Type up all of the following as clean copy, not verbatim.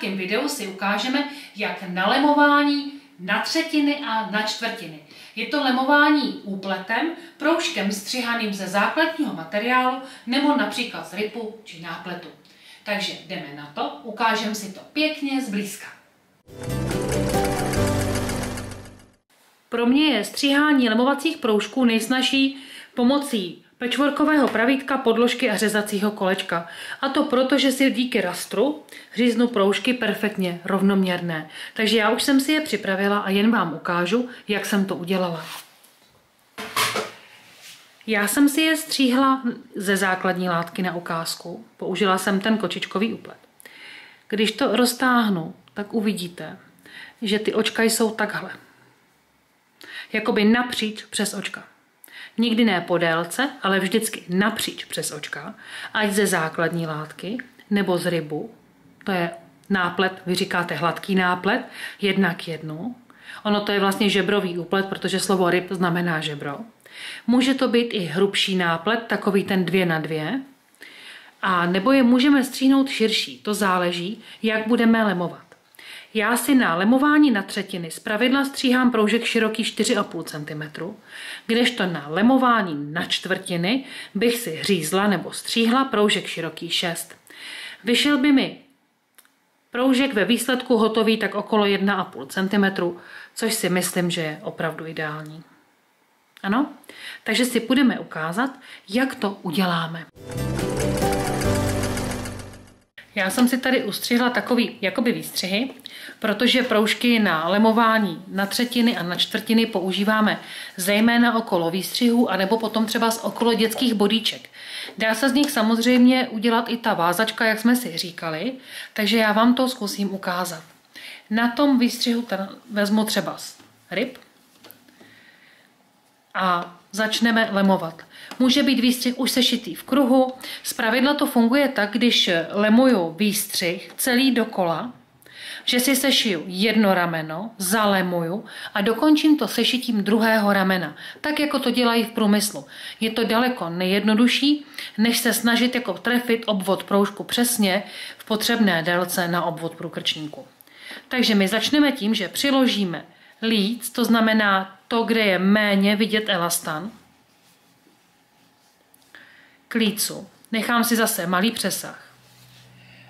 krátkém videu si ukážeme, jak na lemování na třetiny a na čtvrtiny. Je to lemování úpletem, proužkem střihaným ze základního materiálu nebo například z ripu či nápletu. Takže jdeme na to, ukážeme si to pěkně zblízka. Pro mě je stříhání lemovacích proužků nejsnažší pomocí patchworkového pravítka, podložky a řezacího kolečka. A to proto, že si díky rastru říznu proužky perfektně rovnoměrné. Takže já už jsem si je připravila a jen vám ukážu, jak jsem to udělala. Já jsem si je stříhla ze základní látky na ukázku. Použila jsem ten kočičkový úplet. Když to roztáhnu, tak uvidíte, že ty očka jsou takhle. Jakoby napříč přes očka. Nikdy ne po délce, ale vždycky napříč přes očka, ať ze základní látky nebo z rybu. To je náplet, vy říkáte hladký náplet, 1:1. Ono to je vlastně žebrový úplet, protože slovo ryb znamená žebro. Může to být i hrubší náplet, takový ten 2:2. A nebo je můžeme stříhnout širší, to záleží, jak budeme lemovat. Já si na lemování na třetiny zpravidla stříhám proužek široký 4,5 cm, kdežto na lemování na čtvrtiny bych si hřízla nebo stříhla proužek široký 6. Vyšel by mi proužek ve výsledku hotový tak okolo 1,5 cm, což si myslím, že je opravdu ideální. Ano? Takže si půjdeme ukázat, jak to uděláme. Já jsem si tady ustřihla takový jakoby výstřihy, protože proužky na lemování na třetiny a na čtvrtiny používáme zejména okolo výstřihů anebo potom třeba z okolo dětských bodíček. Dá se z nich samozřejmě udělat i ta vázačka, jak jsme si říkali, takže já vám to zkusím ukázat. Na tom výstřihu vezmu třeba ryb a začneme lemovat. Může být výstřih už sešitý v kruhu. Zpravidla to funguje tak, když lemuju výstřih celý dokola, že si sešiju jedno rameno, zalemuju a dokončím to sešitím druhého ramena. Tak, jako to dělají v průmyslu. Je to daleko nejjednodušší, než se snažit jako trefit obvod proužku přesně v potřebné délce na obvod průkrčníku. Takže my začneme tím, že přiložíme líc, to znamená to, kde je méně vidět elastan, k lícu. Nechám si zase malý přesah.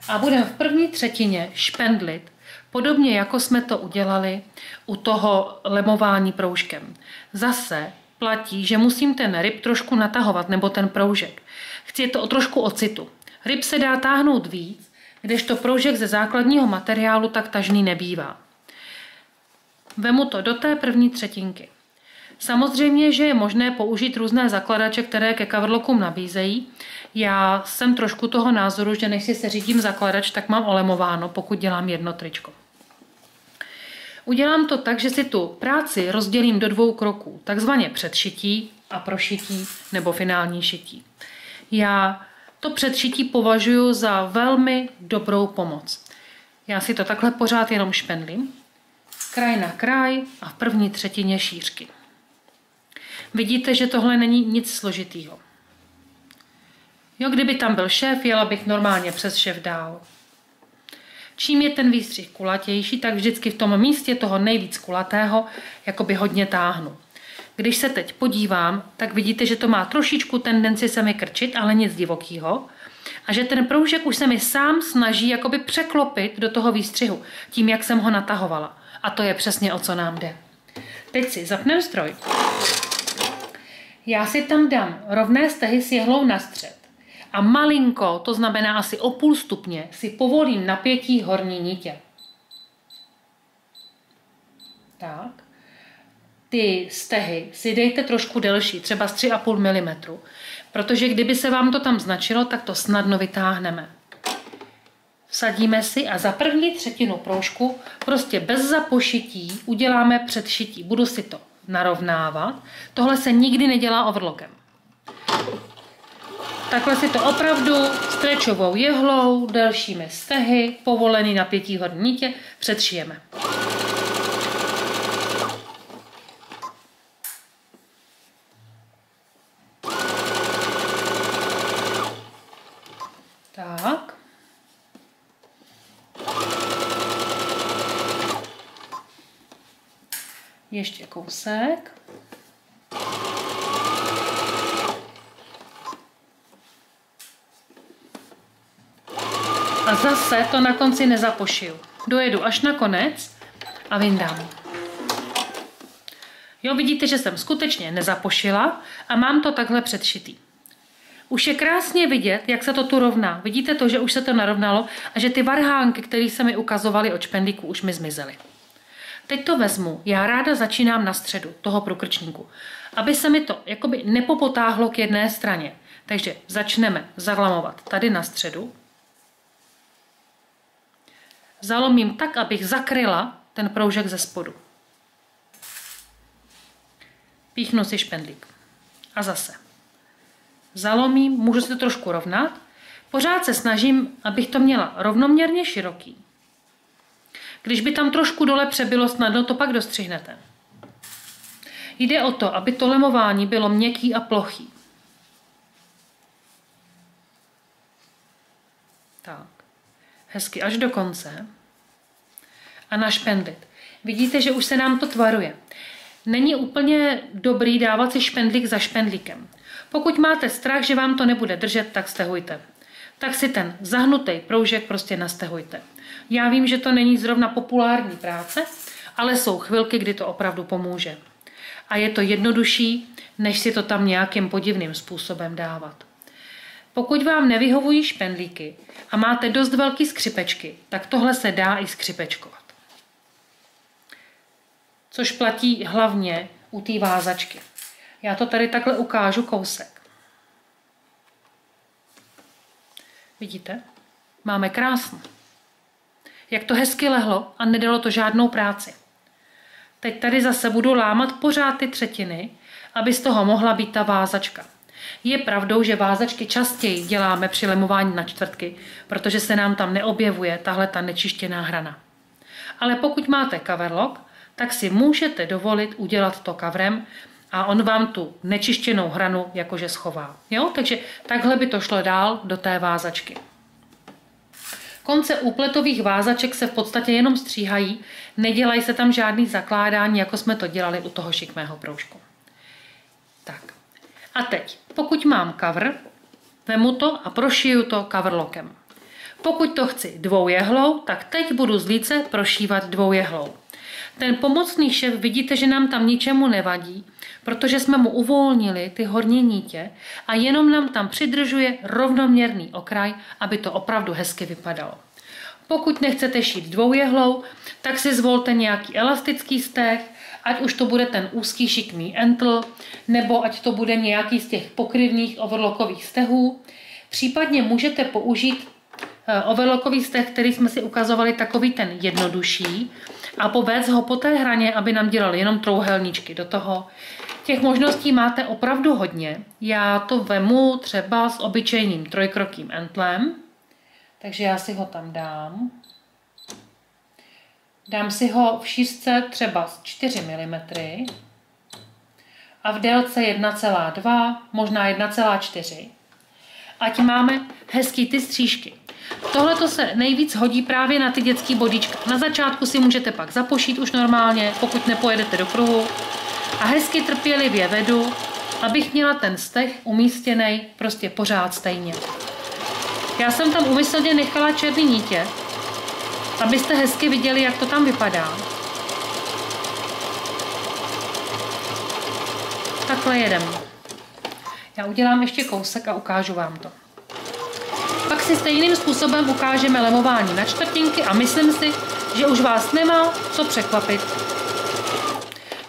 A budeme v první třetině špendlit, podobně jako jsme to udělali u toho lemování proužkem. Zase platí, že musím ten ryb trošku natahovat, nebo ten proužek. Chci to trošku ocitu. Ryb se dá táhnout víc, kdežto proužek ze základního materiálu tak tažný nebývá. Vemu to do té první třetinky. Samozřejmě, že je možné použít různé zakladače, které ke coverlockům nabízejí. Já jsem trošku toho názoru, že než si seřídím zakladač, tak mám olemováno, pokud dělám jedno tričko. Udělám to tak, že si tu práci rozdělím do 2 kroků, takzvaně předšití a prošití nebo finální šití. Já to předšití považuji za velmi dobrou pomoc. Já si to takhle pořád jenom špendlím, kraj na kraj a v první třetině šířky. Vidíte, že tohle není nic složitýho. Jo, kdyby tam byl šéf, jela bych normálně přes šéf dál. Čím je ten výstřih kulatější, tak vždycky v tom místě toho nejvíc kulatého jakoby hodně táhnu. Když se teď podívám, tak vidíte, že to má trošičku tendenci se mi krčit, ale nic divokýho. A že ten proužek už se mi sám snaží jakoby překlopit do toho výstřihu, tím, jak jsem ho natahovala. A to je přesně, o co nám jde. Teď si zapneme stroj. Já si tam dám rovné stehy s jehlou na střed a malinko, to znamená asi o 0,5 stupně, si povolím napětí horní nitě. Tak. Ty stehy si dejte trošku delší, třeba z 3,5 mm, protože kdyby se vám to tam značilo, tak to snadno vytáhneme. Vsadíme si a za první třetinu proužku prostě bez zapošití uděláme předšití. Budu si to narovnávat. Tohle se nikdy nedělá overlockem. Takhle si to opravdu stretchovou jehlou, delšími stehy, povolený napětí horní nitě, předšijeme. Tak. Ještě kousek. A zase to na konci nezapošiju. Dojedu až na konec a vyndám. Jo, vidíte, že jsem skutečně nezapošila a mám to takhle předšitý. Už je krásně vidět, jak se to tu rovná. Vidíte to, že už se to narovnalo a že ty varhánky, které se mi ukazovaly od špendlíku, už mi zmizely. Teď to vezmu. Já ráda začínám na středu toho průkrčníku, aby se mi to jakoby nepopotáhlo k jedné straně. Takže začneme zalamovat tady na středu. Zalomím tak, abych zakryla ten proužek ze spodu. Píchnu si špendlík. A zase. Zalomím, můžu si to trošku rovnat. Pořád se snažím, abych to měla rovnoměrně široký. Když by tam trošku dole přebylo, snadno to pak dostřihnete. Jde o to, aby to lemování bylo měkký a plochý. Tak. Hezky až do konce. A našpendlit. Vidíte, že už se nám to tvaruje. Není úplně dobrý dávat si špendlík za špendlíkem. Pokud máte strach, že vám to nebude držet, tak stehujte. Tak si ten zahnutý proužek prostě nastehujte. Já vím, že to není zrovna populární práce, ale jsou chvilky, kdy to opravdu pomůže. A je to jednodušší, než si to tam nějakým podivným způsobem dávat. Pokud vám nevyhovují špendlíky a máte dost velký skřipečky, tak tohle se dá i skřipečkovat. Což platí hlavně u té vázačky. Já to tady takhle ukážu kousek. Vidíte? Máme krásno. Jak to hezky lehlo a nedalo to žádnou práci. Teď tady zase budu lámat pořád ty třetiny, aby z toho mohla být ta vázačka. Je pravdou, že vázačky častěji děláme při lemování na čtvrtky, protože se nám tam neobjevuje tahle ta nečištěná hrana. Ale pokud máte coverlock, tak si můžete dovolit udělat to kavrem a on vám tu nečištěnou hranu jakože schová. Jo? Takže takhle by to šlo dál do té vázačky. Konce úpletových vázaček se v podstatě jenom stříhají, nedělají se tam žádný zakládání, jako jsme to dělali u toho šikmého proužku. Tak. A teď, pokud mám cover, vemu to a prošiju to coverlockem. Pokud to chci dvoujehlou, tak teď budu z líce prošívat dvoujehlou. Ten pomocný šev, vidíte, že nám tam ničemu nevadí, protože jsme mu uvolnili ty horní nítě a jenom nám tam přidržuje rovnoměrný okraj, aby to opravdu hezky vypadalo. Pokud nechcete šít dvoujehlou, tak si zvolte nějaký elastický steh, ať už to bude ten úzký šikmý entl, nebo ať to bude nějaký z těch pokryvných overlockových stehů. Případně můžete použít overlockový steh, který jsme si ukazovali, takový ten jednodušší, a povést ho po té hraně, aby nám dělal jenom trouhelníčky do toho. Těch možností máte opravdu hodně. Já to vemu třeba s obyčejným trojkrokým entlem, takže já si ho tam dám. Dám si ho v šířce třeba 4 mm a v délce 1,2, možná 1,4. Ať máme hezký ty střížky. Tohle to se nejvíc hodí právě na ty dětský bodíčka. Na začátku si můžete pak zapošít už normálně, pokud nepojedete do kruhu. A hezky trpělivě vedu, abych měla ten steh umístěný prostě pořád stejně. Já jsem tam úmyslně nechala černý nítě, abyste hezky viděli, jak to tam vypadá. Takhle jedem. Já udělám ještě kousek a ukážu vám to. Pak si stejným způsobem ukážeme lemování na čtvrtinky a myslím si, že už vás nemá co překvapit.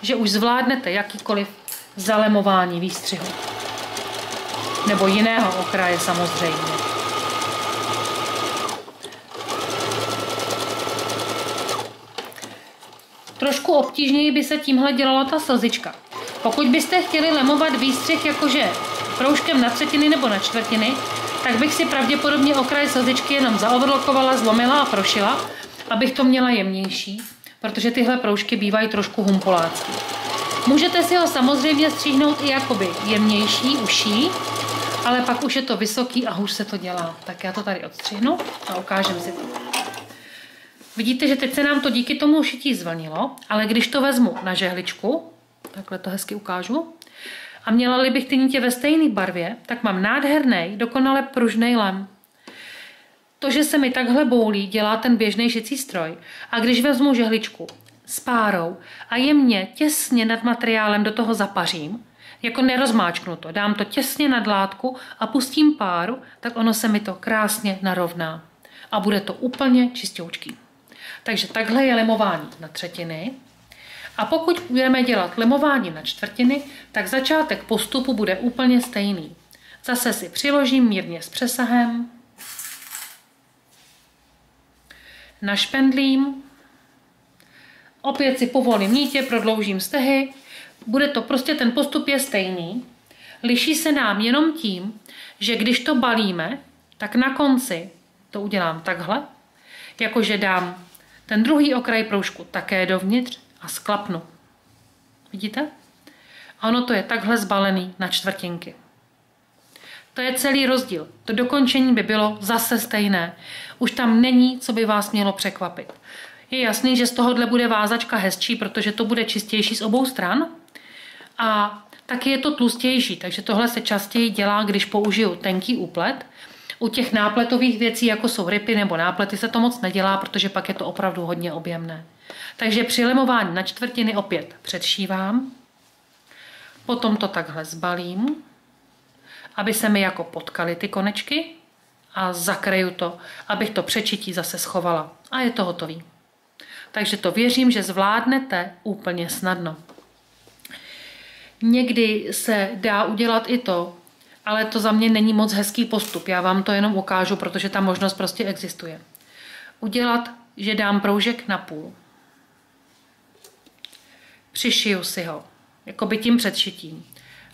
Že už zvládnete jakýkoliv zalemování výstřihu. Nebo jiného okraje samozřejmě. Trošku obtížněji by se tímhle dělala ta slzička. Pokud byste chtěli lemovat výstřih jakože proužkem na třetiny nebo na čtvrtiny, tak bych si pravděpodobně okraj slzičky jenom zaoverlockovala, zlomila a prošila, abych to měla jemnější, protože tyhle proužky bývají trošku humpolácký. Můžete si ho samozřejmě stříhnout i jakoby jemnější, uší, ale pak už je to vysoký a hůř se to dělá. Tak já to tady odstřihnu a ukážem si to. Vidíte, že teď se nám to díky tomu šití zvlnilo, ale když to vezmu na žehličku, takhle to hezky ukážu, a měla-li bych ty nitě ve stejné barvě, tak mám nádherný, dokonale pružný lem. To, že se mi takhle boulí, dělá ten běžný šicí stroj. A když vezmu žehličku s párou a jemně, těsně nad materiálem do toho zapařím, jako nerozmáčknu to, dám to těsně nad látku a pustím páru, tak ono se mi to krásně narovná. A bude to úplně čistoučký. Takže takhle je lemování na třetiny. A pokud budeme dělat lemování na čtvrtiny, tak začátek postupu bude úplně stejný. Zase si přiložím mírně s přesahem, našpendlím, opět si povolím nítě, prodloužím stehy, bude to prostě, ten postup je stejný, liší se nám jenom tím, že když to balíme, tak na konci to udělám takhle, jakože dám ten druhý okraj proužku také dovnitř a sklapnu. Vidíte? A ono to je takhle zbalený na čtvrtinky. To je celý rozdíl. To dokončení by bylo zase stejné. Už tam není, co by vás mělo překvapit. Je jasný, že z tohohle bude vázačka hezčí, protože to bude čistější z obou stran. A taky je to tlustější, takže tohle se častěji dělá, když použiju tenký úplet. U těch nápletových věcí, jako jsou ripy nebo náplety, se to moc nedělá, protože pak je to opravdu hodně objemné. Takže při lemování na čtvrtiny opět předšívám, potom to takhle zbalím, aby se mi jako potkaly ty konečky a zakryju to, abych to přečití zase schovala. A je to hotový. Takže to věřím, že zvládnete úplně snadno. Někdy se dá udělat i to, ale to za mě není moc hezký postup. Já vám to jenom ukážu, protože ta možnost prostě existuje. Udělat, že dám proužek na půl. Přišiju si ho, jakoby tím předšitím.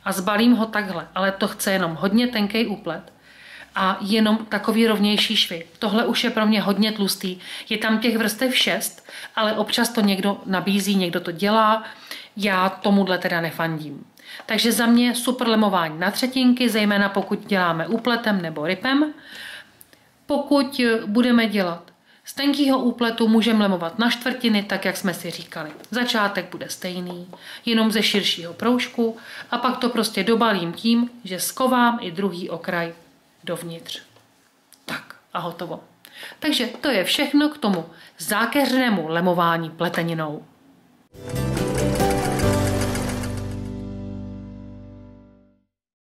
A zbalím ho takhle, ale to chce jenom hodně tenký úplet a jenom takový rovnější švy. Tohle už je pro mě hodně tlustý. Je tam těch vrstev 6, ale občas to někdo nabízí, někdo to dělá. Já tomuhle teda nefandím. Takže za mě super lemování na třetinky, zejména pokud děláme úpletem nebo ripem. Pokud budeme dělat z tenkýho úpletu, můžeme lemovat na čtvrtiny, tak jak jsme si říkali. Začátek bude stejný, jenom ze širšího proužku a pak to prostě dobalím tím, že skovám i druhý okraj dovnitř. Tak a hotovo. Takže to je všechno k tomu zákeřnému lemování pleteninou.